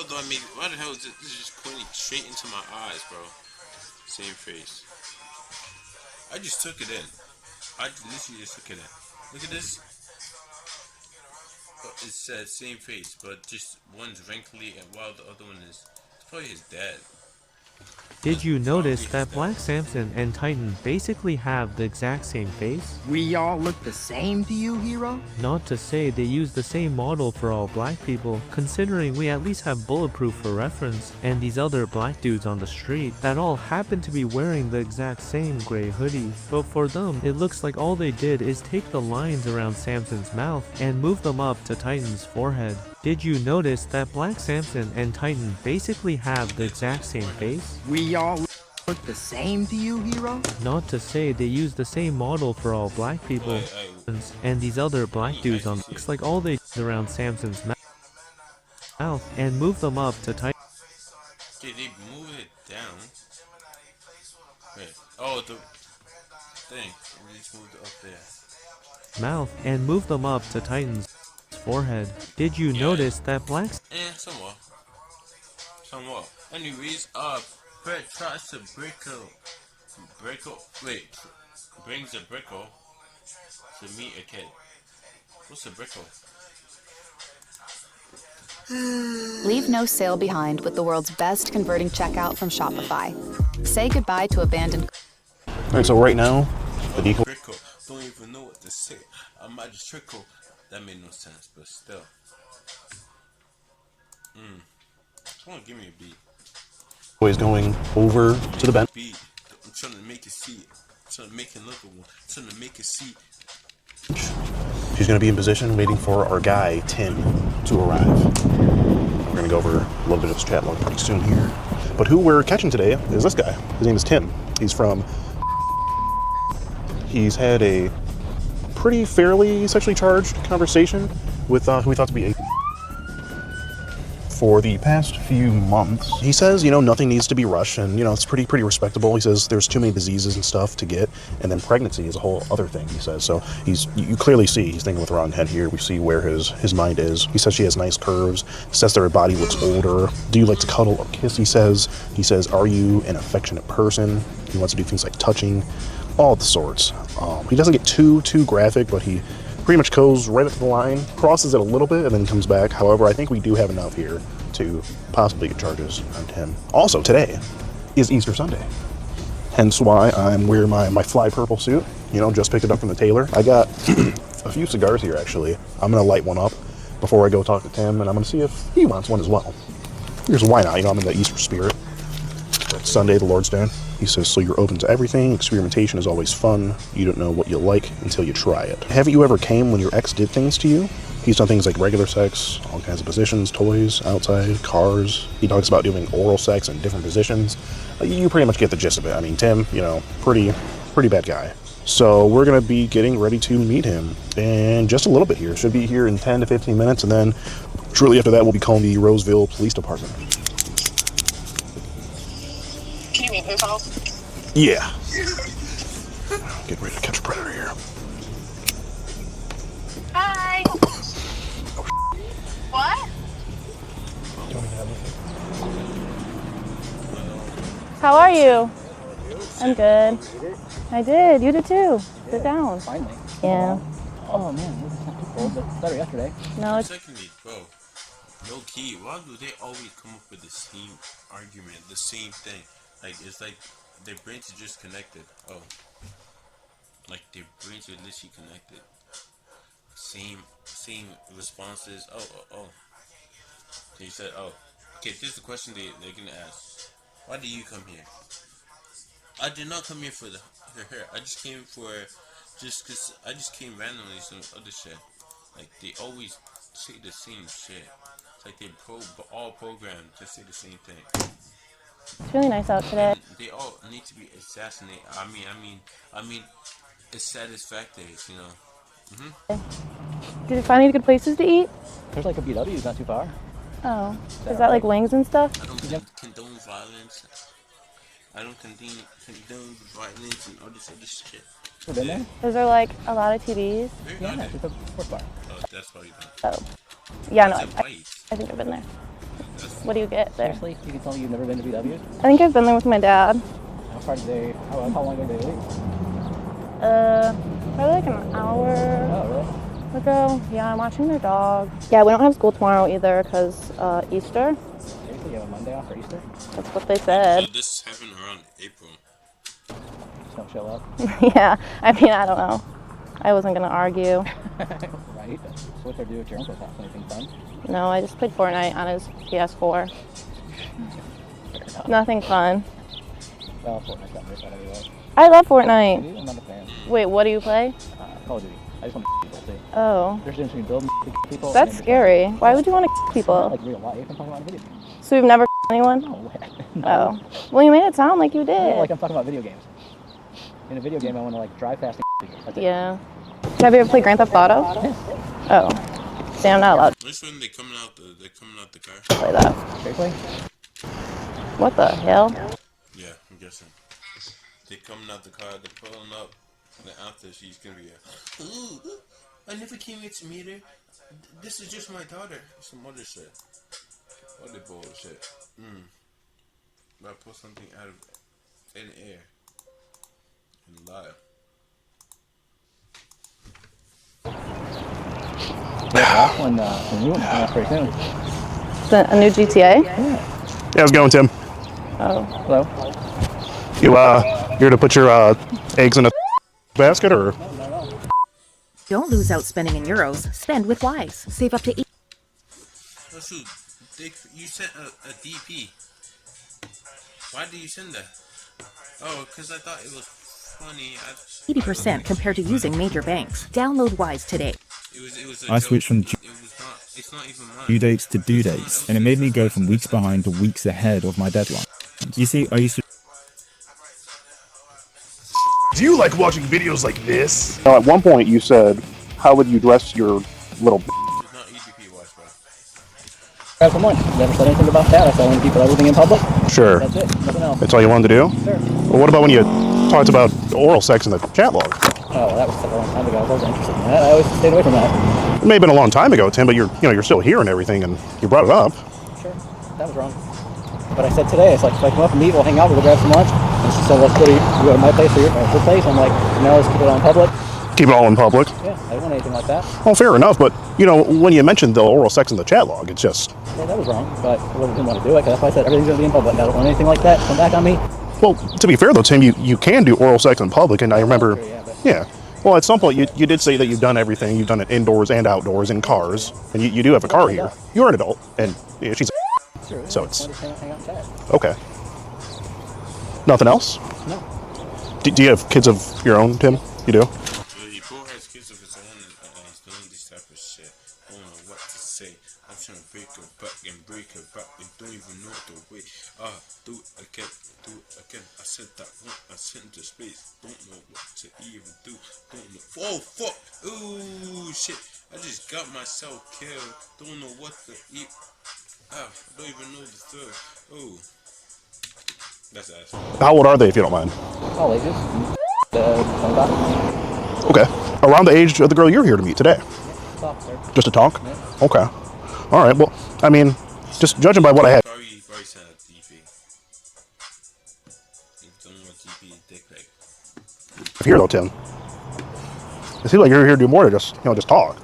do I make? Why the hell is this just pointing straight into my eyes, bro? Same face. I just took it in. I literally just took it in. Look at this. It says same face, but just one's wrinkly and while the other one is. It's probably his dad. Did you notice that Black Samson and Titan basically have the exact same face? We all look the same to you, hero? Not to say they use the same model for all black people, considering we at least have Bulletproof for reference, and these other black dudes on the street that all happen to be wearing the exact same gray hoodie. But for them, it looks like all they did is take the lines around Samson's mouth and move them up to Titan's forehead. Did you notice that Black Samson and Titan basically have the exact same face? We all look the same to you, hero? Not to say they use the same model for all black people, and these other black dudes on looks like all they did around Samson's mouth and move them up to Titan. Did they move it down? Wait. Oh, the thing. We just moved it up there. Mouth and move them up to Titan's forehead. Did you notice that Black? Somewhat. Somewhat. Anyways, Brett tries to brings a brickle to meet a kid. What's a brickle? Leave no sale behind with the world's best converting checkout from Shopify. Say goodbye to abandoned. Alright, so right now, the decoy. Brickle. Don't even know what to say. I might just trickle. That made no sense, but still. Come on, give me a beat. Is going over to the bench. Beat. I'm trying to make it see. I'm trying to make another one. I'm trying to make it see. She's going to be in position waiting for our guy, Tim, to arrive. We're going to go over a little bit of his chat log pretty soon here. But who we're catching today is this guy. His name is Tim. He's had a pretty fairly sexually charged conversation with who he thought to be a for the past few months. He says, nothing needs to be rushed, and it's pretty respectable. He says there's too many diseases and stuff to get, and then pregnancy is a whole other thing, he says. So you clearly see he's thinking with the wrong head here. We see where his mind is. He says she has nice curves, says that her body looks older. Do you like to cuddle or kiss, he says. He says, are you an affectionate person? He wants to do things like touching, all the sorts. He doesn't get too graphic, but he pretty much goes right up to the line, crosses it a little bit, and then comes back. However, I think we do have enough here to possibly get charges on him. Also, today is Easter Sunday, hence why I'm wearing my fly purple suit. Just picked it up from the tailor. I got a few cigars here, actually. I'm gonna light one up before I go talk to Tim, and I'm gonna see if he wants one as well. Here's why not. I'm in the Easter spirit. It's Sunday, the Lord's Day. He says, so you're open to everything. Experimentation is always fun. You don't know what you like until you try it. Haven't you ever came when your ex did things to you? He's done things like regular sex, all kinds of positions, toys, outside, cars. He talks about doing oral sex in different positions. You pretty much get the gist of it. I mean, Tim, pretty bad guy. So we're going to be getting ready to meet him in just a little bit here. Should be here in 10 to 15 minutes, and then shortly after that, we'll be calling the Roseville Police Department. Can you meet yourself? Yeah. Get ready to catch a predator here. Hi. What? How are you? I'm good. I did. You did too. Sit down. Finally. Yeah. Oh man, this is not too cold, but it's better yesterday. No, it's Secondly, bro, low key, why do they always come up with the same argument, the same thing? Like, it's like their brains are just connected. Oh. Like, their brains are literally connected. Same responses. Oh. So you said, oh. Okay, this is the question they're gonna ask. Why did you come here? I did not come here for the hair. I just came cause I just came randomly some other shit. Like, they always say the same shit. It's like they're all programmed to say the same thing. It's really nice out today. And they all need to be assassinated. I mean, it's satisfactories, Did you find any good places to eat? There's like a BW, not too far. Oh. Is that like wings and stuff? I don't condone violence. I don't condone violence and all this other shit. You been there? Is there like a lot of TVs? Yeah, it's a sports bar. Oh, that's why you done. Oh. Yeah, no, It's a I bite. think I've been there. That's What do you get there? Seriously? You can tell me you've never been to BW? I think I've been there with my dad. How far did they, how long ago did they leave? Probably like an hour Oh, really? ago. Yeah, I'm watching their dog. Yeah, we don't have school tomorrow either because Easter. Seriously, you have a Monday off for Easter? That's what they said. So this happened around April. Just don't show up. Yeah, I mean, I don't know. I wasn't gonna argue. Right? So what's there to do at your uncle's house? Anything fun? No, I just played Fortnite on his PS4. Fair enough. Nothing fun. Well, Fortnite's not very fun anyway. I love Fortnite. I'm not a fan. Wait, what do you play? Call of Duty. I just want to people too. Oh, There's a difference between building people. that's and scary. Why would you want to Not people? like real life. I'm talking about video games. So you've never anyone? No. Oh, well, you made it sound like you No, did. like I'm talking about video games. In a video game, I want to like drive fast and people. That's it. Yeah. Have you ever played Grand Theft Auto? Oh. See, I'm not allowed This when they're coming out the car. to play that. Seriously? What the hell? Yeah, I'm guessing. They're coming out the car, they're pulling up, and after she's gonna be ooh, I never came here to meet her. This is just my daughter. Some other shit. Other bullshit. I pull something out of thin air and lie. Yeah, one from you coming out pretty soon. Is it a new GTA? Yeah, how's it going, Tim? Oh. Hello? You're to put your eggs in a basket, or? Don't lose out spending in euros. Spend with Wise. Save up to 8. Also, you sent a DP. Why did you send that? Oh, because I thought it was funny. 80% compared to using major banks. Download Wise today. It was I switched from it's not even mine. due dates to due dates, and it made me go from weeks behind to weeks ahead of my deadline. You see, I used to. Do you like watching videos like this? Now, at one point, you said, "How would you dress your little?" It's not EDP watch, bro. Grab some lunch. Never said anything about that. I said I want to keep everything in public. Sure. That's it. Nothing else. That's all you wanted to do? Sure. Well, what about when you talked about oral sex in the chat log? Oh, well, that was a long time ago. I wasn't interested in that. I always stayed away from that. It may have been a long time ago, Tim, but you're still here and everything, and you brought it up. Sure. That was wrong. But I said today, it's like, if I come up and meet, we'll hang out, we'll go grab some lunch. And she said, let's go to my place or your place. I'm like, no, let's keep it on public. Keep it all in public. Yeah, I don't want anything like that. Well, fair enough, but, when you mentioned the oral sex in the chat log, it's just... Yeah, that was wrong, but I didn't want to do it, because that's why I said everything's going to be in public. I don't want anything like that. Come back on me. Well, to be fair, though, Tim, you can do oral sex in public, and I remember... Yeah. Well, at some point, you did say that you've done everything. You've done it indoors and outdoors, in cars, and you do have a car here. You're an adult, and she's a... Sure, So yeah, it's... hang out and chat. Okay. Nothing else? No. Do you have kids of your own, Tim? You do? He both has kids of his own and he's doing this type of shit. I don't know what to say. I'm trying to break her back and don't even know the way. Do it again. I said that one. I sent into space. Don't know what to even do. Don't know. Oh, fuck. Ooh, shit. I just got myself killed. Don't know what to eat. I don't even know the third. Oh. That's ass. How old are they, if you don't mind? All ages. 25. Okay. Around the age of the girl you're here to meet today. Talk, sir. Just to talk? Yeah. Okay. All right. Well, I mean, just judging by what I had. Probably sent a DP. Don't know what DP is dick pic. Here, though, Tim. It seems like you're here to do more than just talk.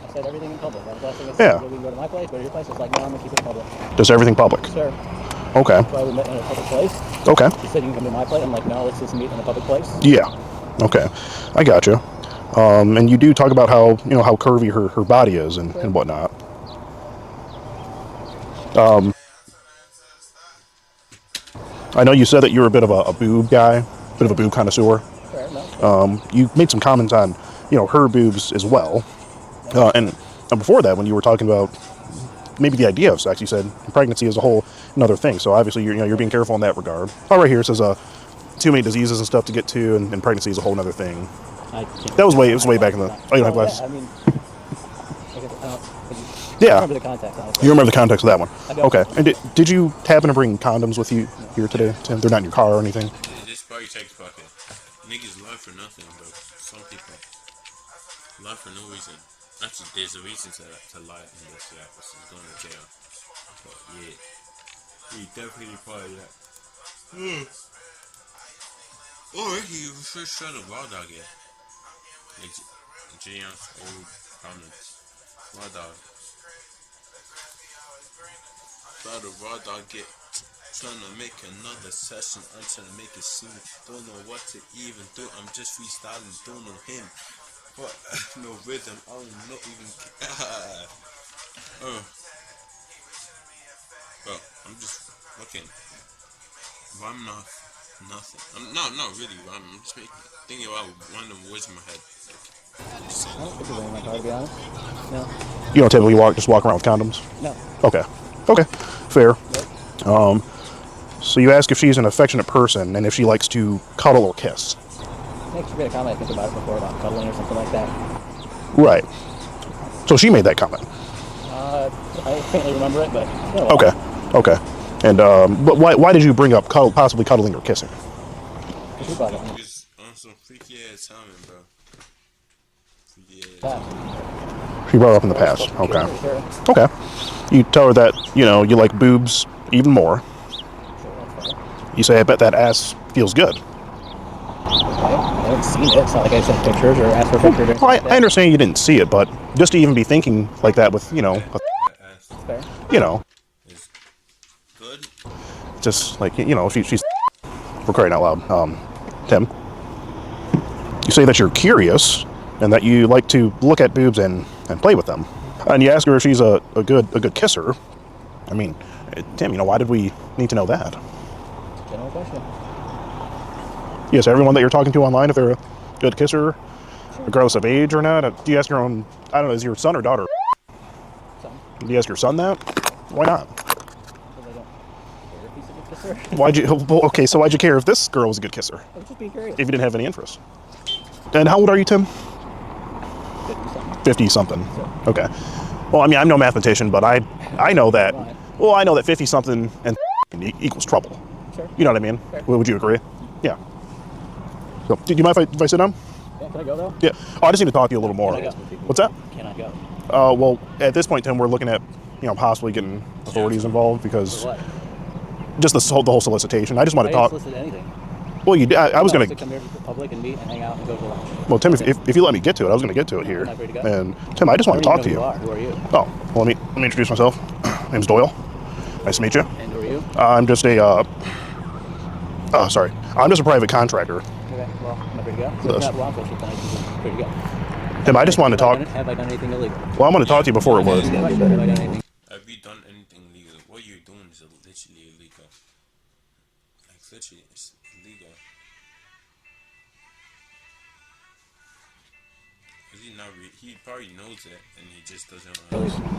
I said everything in public. That was the last thing I said. Yeah. We can go to my place, go to your place. It's like, no, I'm going to keep it public. Just everything public. Sure. Okay. That's why we met in a public place. Okay. She said you can come to my place. I'm like, no, let's just meet in a public place. Yeah. Okay. I got you. And you do talk about how how curvy her body is and whatnot. I know you said that you were a bit of a boob guy, bit of a boob connoisseur. Fair enough. You made some comments on her boobs as well. And before that, when you were talking about maybe the idea of sex, you said pregnancy is a whole another thing. So obviously you're being careful in that regard. Oh, right here it says too many diseases and stuff to get to, and pregnancy is a whole other thing. It was way back in the. Oh, you don't have glasses? Yeah, I mean, Yeah. I remember the context. Honestly. You remember the context of that one? I do. Okay. And did you happen to bring condoms with you here today, Tim? They're not in your car or anything? This probably takes bucket. Niggas lie for nothing, bro. Some people lie for no reason. Actually, there's a reason to lie in this. Yeah, this is going to jail. But yeah. He definitely probably that. Or he was first trying to raw dog it. Like Jayon's old comments. Raw dog. Try to raw dog it. Trying to make another session. I'm trying to make it soon. Don't know what to even do. I'm just freestyling. Don't know him. What? No rhythm. I don't know even. Bro, I'm just fucking rhyming off nothing. Not really rhyming. I'm just thinking about random words in my head. I don't put the ring in my car, to be honest. No. You don't typically just walk around with condoms? No. Okay. Okay. Fair. Nope. So you ask if she's an affectionate person and if she likes to cuddle or kiss. I think she made a comment, I think, about it before, about cuddling or something like that. Right. So she made that comment. I faintly remember it, but it's been a while. Okay. Okay. And but why did you bring up possibly cuddling or kissing? She brought it up. Just on some freaky ass timing, bro. Freaky ass. Past. She brought it up in the past. Okay. Sure. Okay. You tell her that, you know, you like boobs even more. Sure, that's fine. You say, I bet that ass feels good. I haven't seen it. It's not like I sent pictures or asked for pictures. Well, I understand you didn't see it, but just to even be thinking like that with, you know, It's fair. you know, Is good. just like, you know, she's for crying out loud. Tim, you say that you're curious and that you like to look at boobs and play with them. And you ask her if she's a good kisser. I mean, Tim, you know, why did we need to know that? General question. Yes, everyone that you're talking to online, if they're a good kisser, regardless of age or not. Do you ask your own, I don't know, is your son or daughter? Son. Do you ask your son that? Why not? Because I don't care if he's a good kisser. Why'd you, well, okay, so why'd you care if this girl was a good kisser? I was just being curious. If you didn't have any interest. And how old are you, Tim? 50-something. 50-something. So. Okay. Well, I mean, I'm no mathematician, but I know that, well, I know that 50-something and equals trouble. Sure. You know what I mean? Fair. Would you agree? Yeah. So, do you mind if I sit down? Yeah, can I go, though? Yeah. Oh, I just need to talk to you a little more. Can I go? What's that? Can I go? Well, at this point, Tim, we're looking at, you know, possibly getting authorities involved because For what? just the whole solicitation. I just want I to didn't talk. solicit anything. Well, you did. I was No, going to come here to the public and meet and hang out and go to lunch. Well, Tim, if you let me get to it, I was going to get to it here. I'm not ready to go. And Tim, I just want to talk to you. Who are you? Oh, well, let me introduce myself. My name's Doyle. Nice to meet you. And who are you? I'm just a. Sorry. I'm just a private contractor. Okay, well, I'm not ready to go. So it's not law enforcement, then I can free to go. Tim, I just want to talk. Have I done anything illegal? Well, I want to talk to you before it was. Have I done anything? Have you done anything illegal? What you're doing is literally illegal. Like literally, it's illegal. He probably knows it, and he just doesn't.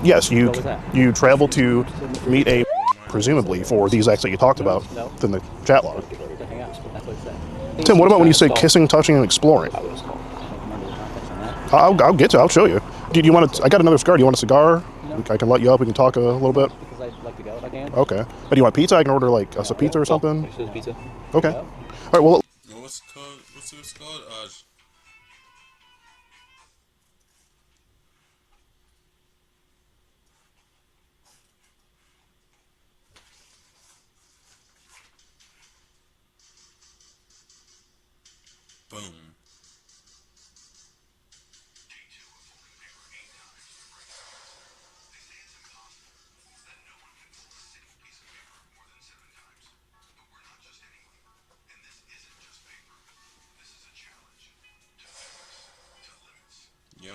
Yes, you travel to meet a presumably for these acts that you talked about in the chat log. To hang out. That's what it said. Tim, what about when you say kissing, touching, and exploring? I don't remember the context on that. I'll get to it. I'll show you. Do you want to? I got another cigar. Do you want a cigar? No. I can let you up. We can talk a little bit. Because I'd like to go if I can. Okay. But do you want pizza? I can order like us a pizza or something. Pizza. Okay. All right. Well. What's it called? What's it called? Boom. Young.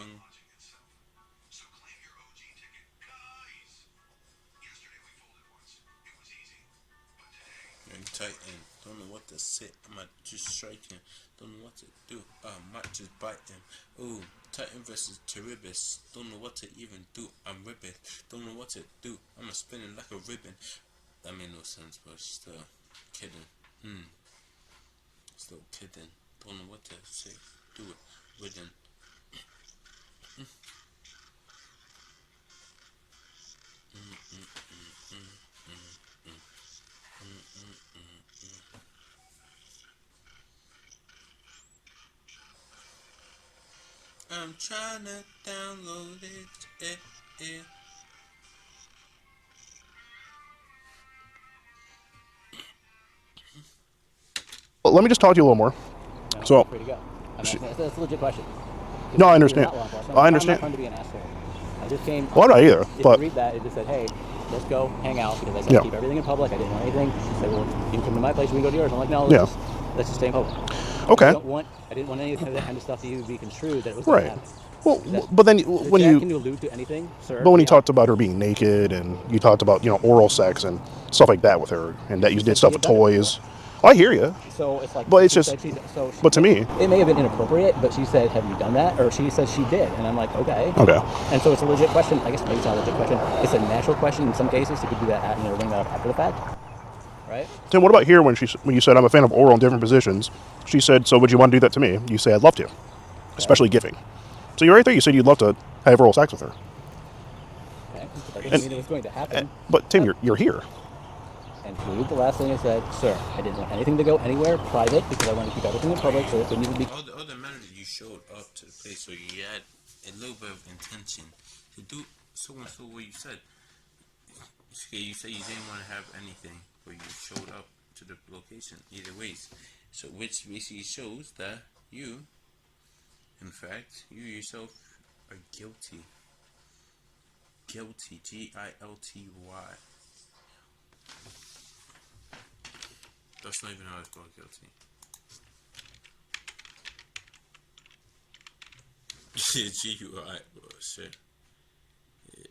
Young Titan. Don't know what to say. I might just strike him. Don't know what to do. I might just bite him. Ooh, Titan versus Terribus. Don't know what to even do. I'm ripping. Don't know what to do. I'm spinning like a ribbon. That made no sense, but still kidding. Still kidding. Don't know what to say. Do it. Written. I'm trying to download it. let me just talk to you a little more. No, So, free to go. That's a legit question. no, I understand. I I'm understand. not trying to be an asshole. I just came. Well, I'm not either. If But you read that, it just said, "Hey, let's go hang out," because I said Yeah. keep everything in public. I didn't want anything. She said, "Well, you can come to my place. We can go to yours." I'm like, "No, Yeah. let's just stay in public." Okay. I didn't want any of that kind of stuff to be construed that it was Right. going to happen. Well, but then when Jack, you can you allude to anything, sir? but when you Yeah. talked about her being naked and you talked about oral sex and stuff like that with her and that you did stuff with toys. I hear you. So it's like, but it's she just. said But to me, it may have been inappropriate, but she said, "Have you done that?" Or she said she did, and I'm like, okay. Okay. And so it's a legit question. I guess maybe it's not a legit question. It's a natural question in some cases. You could do that, bring that up after the fact, right? Tim, what about here when you said I'm a fan of oral in different positions? She said, "So would you want to do that to me?" You say, "I'd love to, especially giving." So you're right there. You said you'd love to have oral sex with her. Okay. That doesn't mean it was going to happen. But Tim, you're here. And read the last thing I said, sir. I didn't want anything to go anywhere private because I wanted to keep everything in public, so it couldn't even be. All the matter that you showed up to the place, so you had a little bit of intention to do so and so what you said. Okay, you said you didn't want to have anything, but you showed up to the location either ways. So which basically shows that you, in fact, you yourself are guilty. Guilty. Guilty. That's not even how it's called, guilty. G-U-I. Oh, shit. Yeah.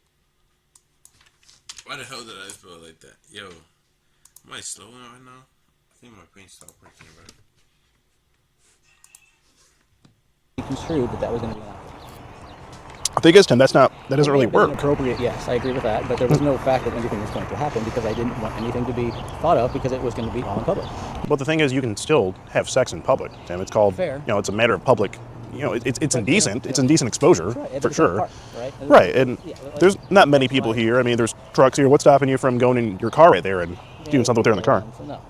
Why the hell did I spell it like that? Yo, am I slow right now? I think my brain stopped working, right? Construed that was going to be an option. The thing is, Tim, that doesn't really work. Appropriate, yes, I agree with that, but there was no fact that anything was going to happen because I didn't want anything to be thought of because it was going to be all in public. But the thing is, you can still have sex in public, Tim. It's called, Fair. It's a matter of public. It's indecent. It's indecent exposure, right, for sure. Part, right? Right, and there's not many people here. I mean, there's trucks here. What's stopping you from going in your car right there and doing something with her in the car? So no.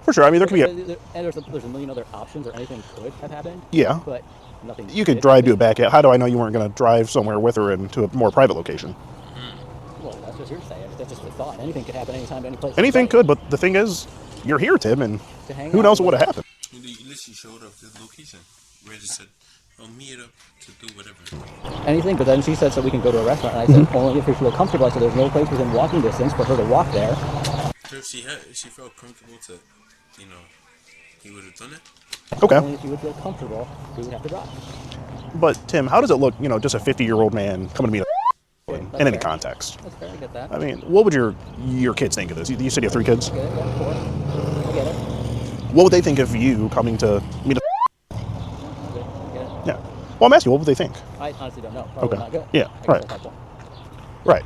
For sure. I mean, there could be and there's a million other options, or anything could have happened. Yeah. But nothing. You could drive to a back. How do I know you weren't going to drive somewhere with her into a more private location? Well, that's just hearsay. That's just a thought. Anything could happen anytime, any place. Anything could, but the thing is, you're here, Tim, and who knows what would have happened. You literally showed up to the location where they said, "I'll meet up to do whatever." Anything, but then she said, "So we can go to a restaurant." And I said, "Only if you feel comfortable." So there's no place within walking distance for her to walk there. So if she felt comfortable to, he would have done it. Okay. Only if you would feel comfortable, we would have to drive. But Tim, how does it look? Just a 50-year-old man coming to me in any fair. context. That's fair. I get that. I mean, what would your kids think of this? You said you have 3 kids. I get it. Yeah, 4. I get it. What would they think of you coming to meet? I get it. Yeah. Well, I'm asking, what would they think? I honestly don't know. Probably Okay. not good. Yeah. I guess Right. that's helpful. Right.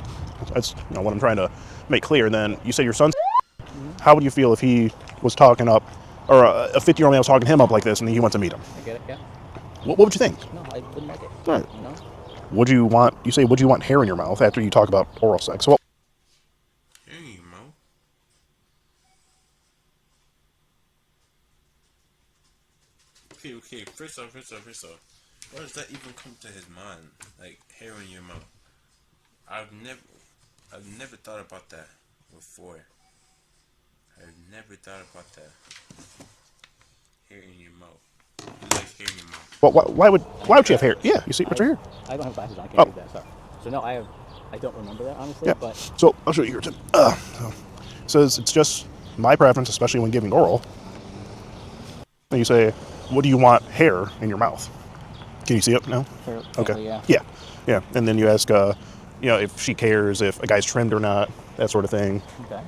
That's what I'm trying to make clear. And then you said your son's. How would you feel if he was talking up, or a 50-year-old man was talking him up like this, and he went to meet him? I get it. Yeah. What would you think? No, I wouldn't like it. Right. You know? Would you want hair in your mouth after you talk about oral sex? Well, Hair in your mouth? Okay. First off. Why does that even come to his mind? Like, hair in your mouth. I've never thought about that before. I've never thought about that. Hair in your mouth. You like hair in your mouth. well, why would you have hair? Yeah, you see what's right here. I don't have glasses on. I can't read that. Sorry. So no, I don't remember that honestly. Yeah. But So I'll show you here, Tim. So it says it's just my preference, especially when giving oral. And you say, "What do you want hair in your mouth?" Can you see it now? Okay. Yeah. Yeah. And then you ask, if she cares, if a guy's trimmed or not, that sort of thing. Okay.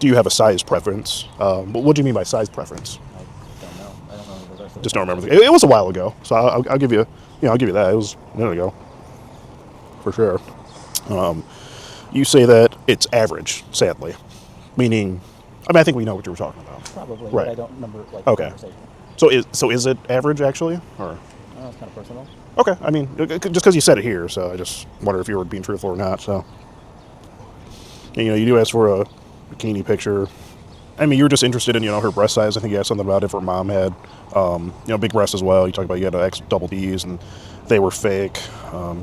Do you have a size preference? What do you mean by size preference? I don't know. I don't know the rest of Just don't remember. It was a while ago, so I'll give you. I'll give you that. It was a minute ago, for sure. You say that it's average, sadly, meaning. I think we know what you were talking about. Probably, Right. but I don't remember the conversation. So is it average actually, or? It's kind of personal. Okay, I mean, just because you said it here, so I just wonder if you were being truthful or not. So, and, you do ask for a bikini picture. I mean, you were just interested in her breast size. I think you asked something about if her mom had big breasts as well. You talked about you had X double D's and they were fake,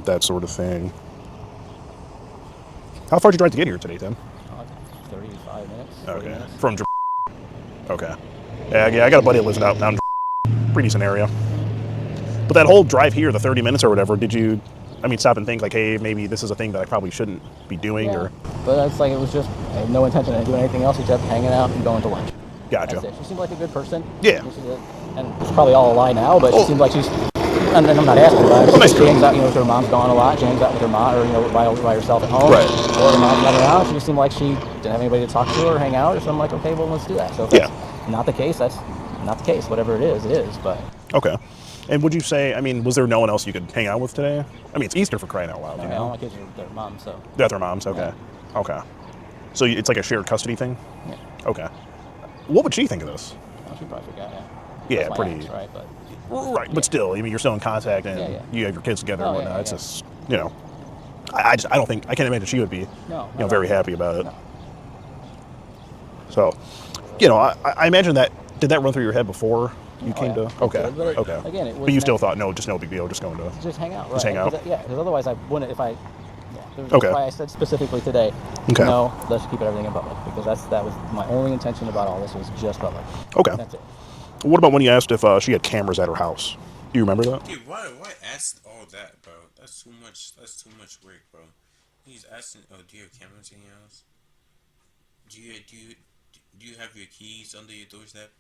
that sort of thing. How far did you drive to get here today, Tim? 35 minutes. 40 Okay, minutes. from. Okay. Yeah, I got a buddy that lives out down pretty decent area. But that whole drive here, the 30 minutes or whatever, did you, stop and think like, hey, maybe this is a thing that I probably shouldn't be doing, or? But that's like, it was just, I had no intention of doing anything else except hanging out and going to lunch. Gotcha. That's it. She seemed like a good person. Yeah. And it's probably all a lie now, but she seems like she's, and I'm not asking about it. She hangs out, her mom's gone a lot. She hangs out with her mom, or by herself at home. Right. Or her mom's not around. She just seemed like she didn't have anybody to talk to or hang out. So I'm like, okay, well, let's do that. So if that's not the case, that's not the case. Whatever it is, but. Okay. And would you say, was there no one else you could hang out with today? It's Easter, for crying out loud. No, all my kids are their moms, so. They're their moms, okay. Yeah. Okay. So it's like a shared custody thing? Yeah. Okay. What would she think of this? Well, she'd probably forget, Yeah, pretty. Ex, right, but. Right, but still, you're still in contact and you have your kids together and whatnot. It's just, I can't imagine she would be, very happy about it. No. So, I imagine did that run through your head before you came to? Okay. Again, it was. But you still thought, no big deal, just going to. Just hang out, right? Just hang out. Because otherwise I wouldn't, if I. Yeah, Okay. That's why I said specifically today, no, let's keep everything in public, because that was my only intention about all this, was just public. Okay. That's it. What about when you asked if she had cameras at her house? Do you remember that? Dude, why ask all that, bro? That's too much work, bro. He's asking, do you have cameras in your house? Do you have your keys under your doorstep?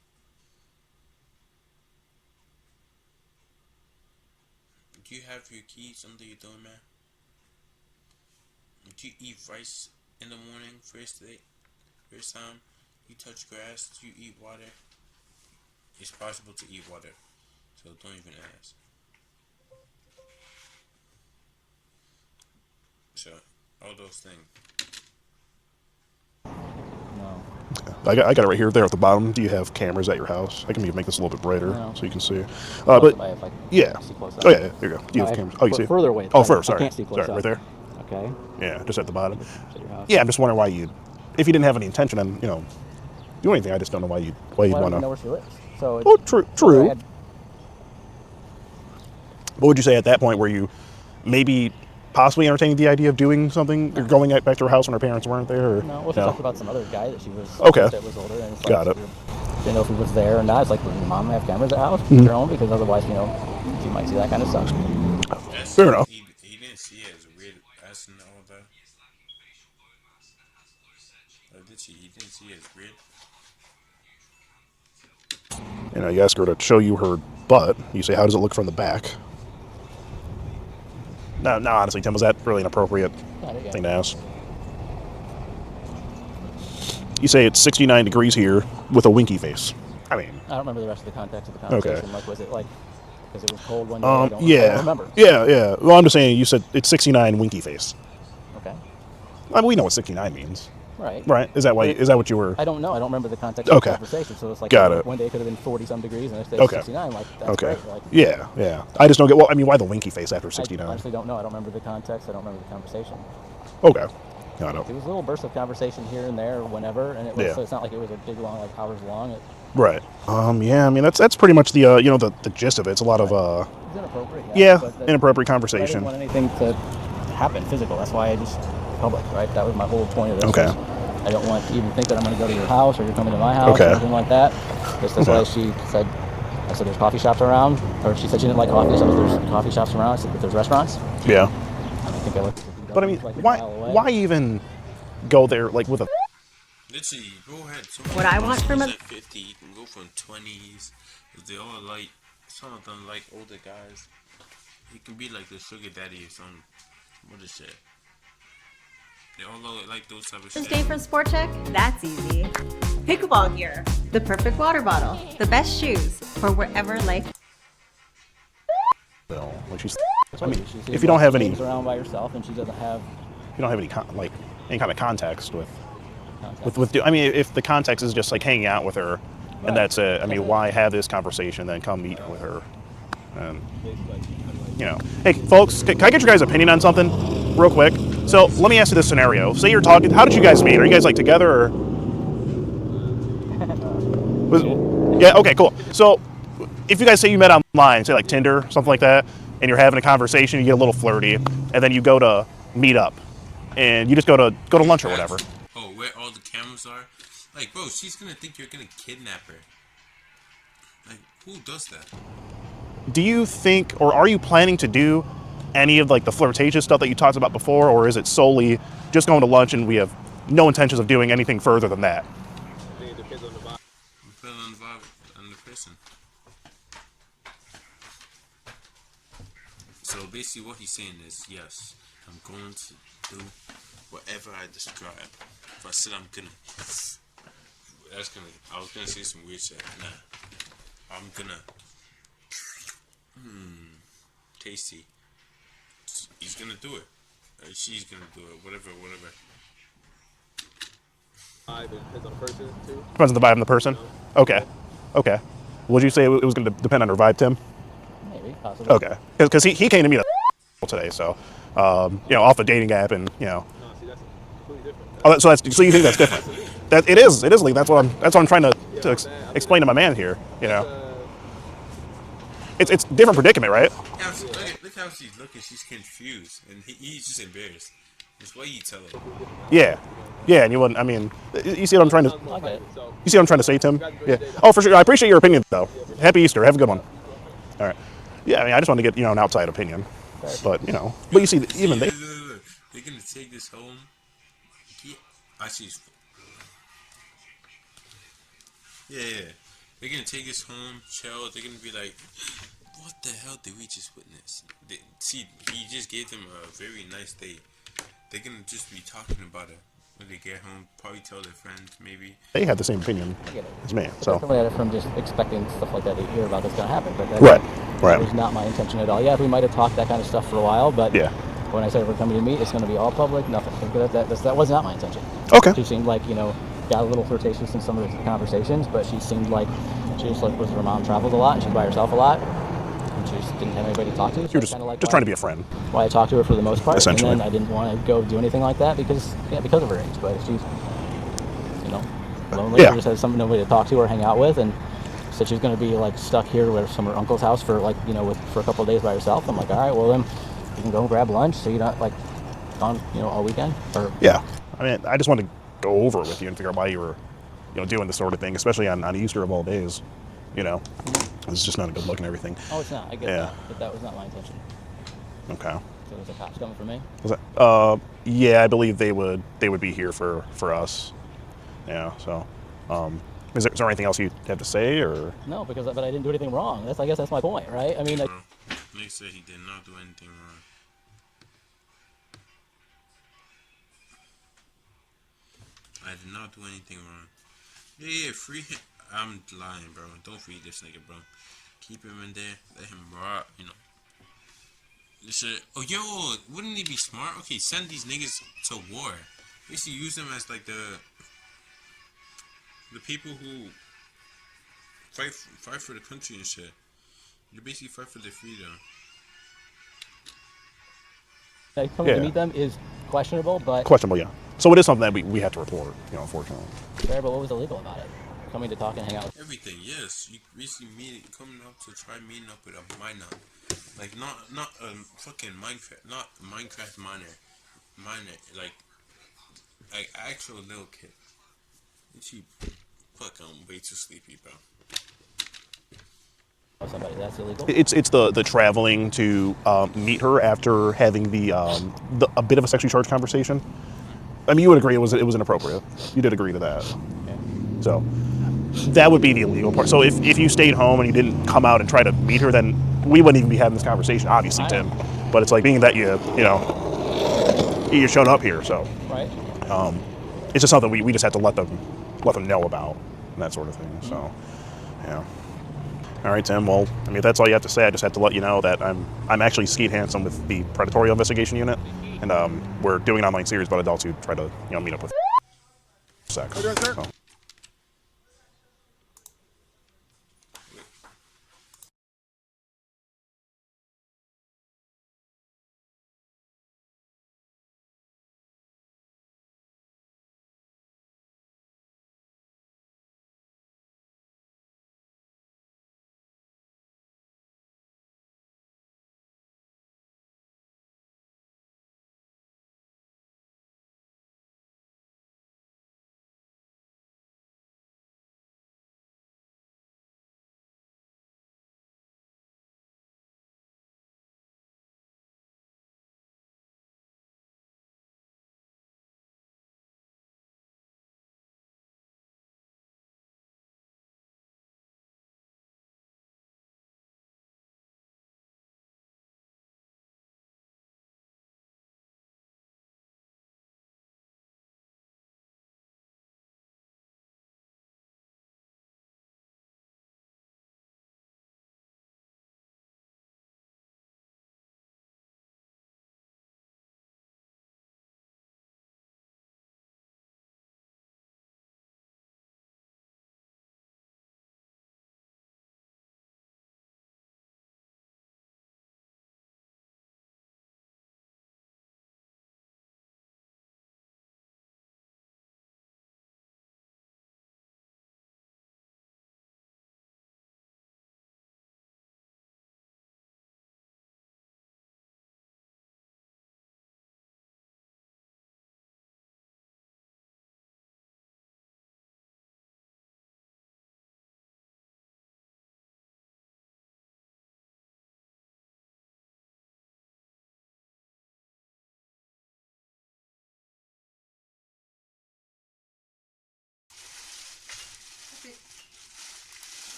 Do you have your keys under your doormat? Do you eat rice in the morning first time you touch grass? Do you eat water? It's possible to eat water, so don't even ask. So, all those things. No. I got it right here, there at the bottom. Do you have cameras at your house? I can make this a little bit brighter so you can see. But yeah. Oh yeah, there you go. Do you have cameras? Oh, you see? Further away. Oh, first. Sorry. I can't see close right there. Okay. Yeah, just at the bottom. Yeah, I'm just wondering why if you didn't have any intention on, do anything. I just don't know why you'd want to. I don't know where she lives. So. True. What would you say at that point? Were you maybe possibly entertaining the idea of doing something, or going back to her house when her parents weren't there? Or, no, well, she talked about some other guy that she was. That was older, and it's like, got it. Didn't know if he was there or not. It's like, does your mom have cameras at the house? Your own, because otherwise, she might see that kind of stuff. Fair enough. He didn't see it as weird asking all that. He didn't see it as weird. You ask her to show you her butt. You say, how does it look from the back? No, honestly, Tim, was that really an appropriate thing to ask? You say it's 69 degrees here with a winky face. I don't remember the rest of the context of the conversation. Okay. Like, was it like, because it was cold one day? I don't remember. Yeah. Well, I'm just saying, you said it's 69 winky face. Okay. We know what 69 means. Right. Is that what you were? I don't know. I don't remember the context of the conversation. So it's like, one day it could have been 40-some degrees, and the next day 69. Like, that's great. Like, yeah. I just don't get. Well, why the winky face after 69? I honestly don't know. I don't remember the context. I don't remember the conversation. Okay. I know. It was a little burst of conversation here and there, whenever, and it was. So it's not like it was a big long, like hours long. Right. Yeah. That's pretty much the the gist of it. It's a lot of It's inappropriate. Inappropriate conversation. I didn't want anything to happen physical. That's why I just public. Right. That was my whole point of this. Okay. I don't want to even think that I'm going to go to your house or you're coming to my house or anything like that. Just as she said, I said there's coffee shops around, or she said she didn't like coffee, so there's coffie shops around. I said, but there's restaurants. Yeah. I think I looked. But why even go there like with a? Let's see. Go ahead. What I want from a 50, you can go from 20s. They all like, some of them like older guys. He can be like the sugar daddy or something. What is it? They all like those type of shit. Day from Sport Check? That's easy. Pickleball gear, the perfect water bottle, the best shoes for wherever life. If you don't have any around by yourself and she doesn't have, you don't have any any kind of context with. If the context is just like hanging out with her, and that's it. Why have this conversation? Then come meet with her, and Hey, folks, can I get your guys' opinion on something, real quick? So let me ask you this scenario. Say you're talking. How did you guys meet? Are you guys like together or? Yeah. Okay. Cool. So if you guys say you met online, say like Tinder, something like that, and you're having a conversation, you get a little flirty, and then you go to meet up, and you just go to lunch or whatever. Oh, where all the cameras are? Like, bro, she's gonna think you're gonna kidnap her. Like, who does that? Do you think, or are you planning to do any of like the flirtatious stuff that you talked about before, or is it solely just going to lunch and we have no intentions of doing anything further than that? I think it depends on the vibe. Depends on the vibe and the person. So basically, what he's saying is, yes, I'm going to do whatever I describe. If I said I'm gonna, I was gonna say some weird shit. Nah, I'm gonna. Tasty. He's gonna do it. She's gonna do it. Whatever. Depends on the person too. Depends on the vibe and the person. Okay. Would you say it was going to depend on her vibe, Tim? Maybe, possibly. Okay. Because he came to me today, so off a dating app, and No, see, that's completely different. so you think that's different? That it is legal. That's what I'm trying to explain to my man here. It's different predicament, right? Look how she's looking. She's confused, and he's just embarrassed. That's why you tell her. Yeah, and you wouldn't. I mean, you see what I'm trying to. Okay. You see what I'm trying to say, Tim? Yeah. Oh, for sure. I appreciate your opinion, though. Happy Easter. Have a good one. All right. Yeah, I mean, I just want to get an outside opinion, but you see, even they. They're gonna take this home. Yeah. They're gonna take this home, chill. They're gonna be like, "What the hell did we just witness?" He just gave them a very nice day. They're gonna just be talking about it when they get home. Probably tell their friends, maybe. They had the same opinion as me, so. Definitely at it from just expecting stuff like that to hear about that's gonna happen, but Right. It was not my intention at all. Yeah, we might have talked that kind of stuff for a while, but when I said we're coming to meet, it's gonna be all public. Nothing. That was not my intention. Okay. She seemed like got a little flirtatious in some of the conversations, but she seemed like she just was her mom traveled a lot, and she's by herself a lot, and she just didn't have anybody to talk to. So You're just trying to be a friend. Why I talked to her for the most part, Essentially. and then I didn't want to go do anything like that because of her age. But if she's lonely, or just has nobody to talk to or hang out with, and said she's going to be like stuck here with some her uncle's house for for a couple of days by herself. I'm like, all right, well then you can go and grab lunch, so you're not like gone all weekend. Yeah, I mean, I just wanted to go over it with you and figure out why you were doing this sort of thing, especially on Easter of all days. It's just not a good look and everything. Oh, it's not. I get that, but that was not my intention. Okay. So was the cops coming for me? Was that? Yeah, I believe they would be here for us. Yeah. So, is there anything else you have to say, or? No, but I didn't do anything wrong. I guess that's my point, right? I mean, Nick said he did not do anything wrong. I did not do anything wrong. Yeah, free him. I'm lying, bro. Don't free this nigga, bro. Keep him in there. Let him rot, Oh, yo, wouldn't it be smart? Okay, send these niggas to war. Basically, use them as like the people who fight for the country and shit. You basically fight for their freedom. Coming to meet them is questionable, but questionable, yeah. So it is something that we have to report, unfortunately. Fair, but what was illegal about it? Coming to talk and hang out with everything, yes. You basically coming up to try meeting up with a minor, like not a fucking Minecraft minor, like actual little kid. She fucking way too sleepy, bro. Somebody that's illegal. It's the traveling to meet her after having a bit of a sexually charged conversation. I mean, you would agree it was inappropriate. You did agree to that. Okay. So that would be the illegal part. So if you stayed home and you didn't come out and try to meet her, then we wouldn't even be having this conversation, obviously, Tim. But it's like being that you showed up here, so right. It's just something we just have to let them know about and that sort of thing. So yeah. All right, Tim. Well, I mean, if that's all you have to say, I just have to let you know that I'm actually Skeet Handsome with the Predatory Investigation Unit, and we're doing an online series about adults who try to meet up with sex. So.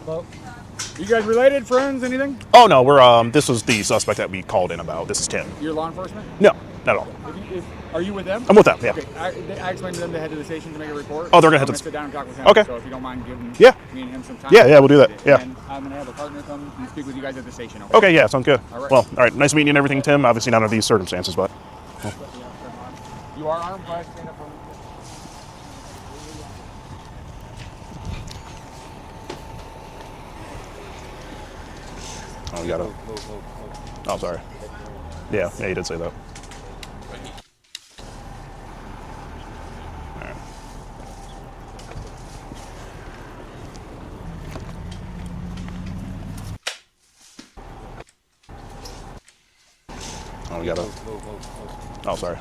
Hello. You guys related, friends, anything? Oh no, we're this was the suspect that we called in about. This is Tim. You're law enforcement? No, not at all. Are you with them? I'm with them, yeah. Okay, I explained to them to head to the station to make a report. Oh, they're gonna head to to sit down and talk with him. Okay. So if you don't mind giving me and him some time. Yeah, we'll do that. Yeah. And I'm gonna have a partner come and speak with you guys at the station. Okay, yeah, sounds good. All right. Well, all right, nice meeting you and everything, Tim. Obviously not under these circumstances, but. You are armed, but stand up for me. Oh, you got it. Oh, sorry. Yeah, you did say that. Alright. Oh, you got it. Oh, sorry.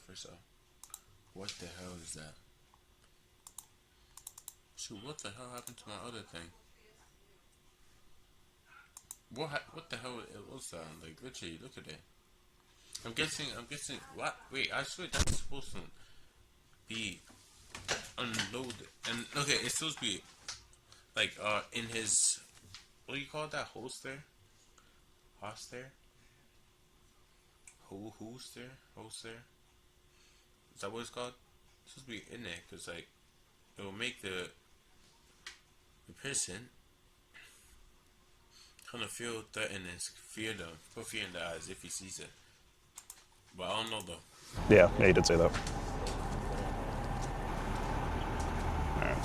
First off. What the hell is that? Shoot, what the hell happened to my other thing? What the hell was that? Like, literally, look at it. I'm guessing, what? Wait, I swear that's supposed to be unloaded. And, okay, it's supposed to be, like, in his, what do you call that? Holster? Holster? Is that what it's called? It's supposed to be in there, because, like, it will make the person kind of feel threatened and put fear in their eyes if he sees it. But I don't know, though. Yeah, you did say that. Alright.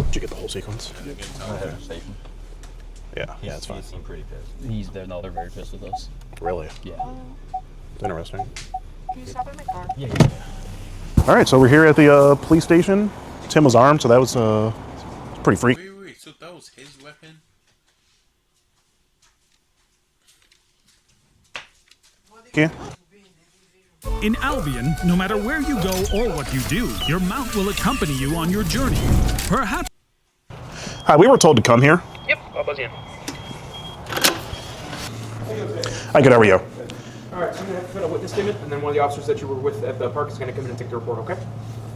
Did you get the whole sequence? Yeah, it's fine. He seemed pretty pissed. They're very pissed with us. Really? Yeah. Interesting. Can you stop at my car? Yeah. All right, so we're here at the police station. Tim was armed, so that was pretty freaky. Wait, so that was his weapon? Yeah. In Albion, no matter where you go or what you do, your mount will accompany you on your journey. Perhaps. Hi, we were told to come here. Yep, I'll buzz you in. Hi, good, how are you? All right, so I'm going to have to fill a witness statement, and then one of the officers that you were with at the park is going to come in and take the report, okay?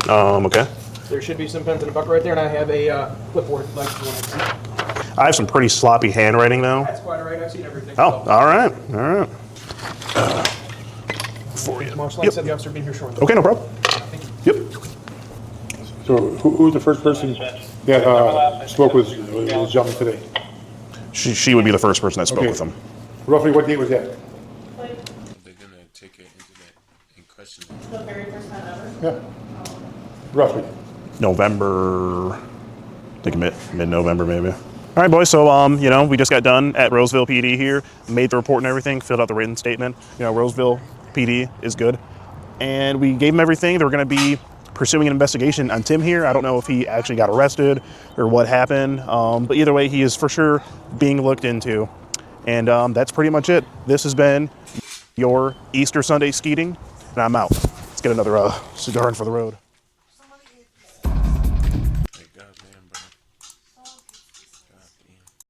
Okay. There should be some pens in a bucket right there, and I have a clipboard. I have some pretty sloppy handwriting, though. That's quite all right. I've seen everything. Oh, all right. For you. Marshall, like I said, the officer will be here shortly. Okay, no problem. Yep. So who was the first person that spoke with the gentleman today? She would be the first person that spoke with him. Roughly what date was that? They're gonna take it into that and question it. The very first time ever? Yeah. Roughly. November, I think mid-November maybe. All right, boys, so, we just got done at Roseville PD here, made the report and everything, filled out the written statement. Roseville PD is good. And we gave them everything. They were going to be pursuing an investigation on Tim here. I don't know if he actually got arrested or what happened, but either way, he is for sure being looked into. And that's pretty much it. This has been your Easter Sunday skeeting, and I'm out. Let's get another cigar in for the road.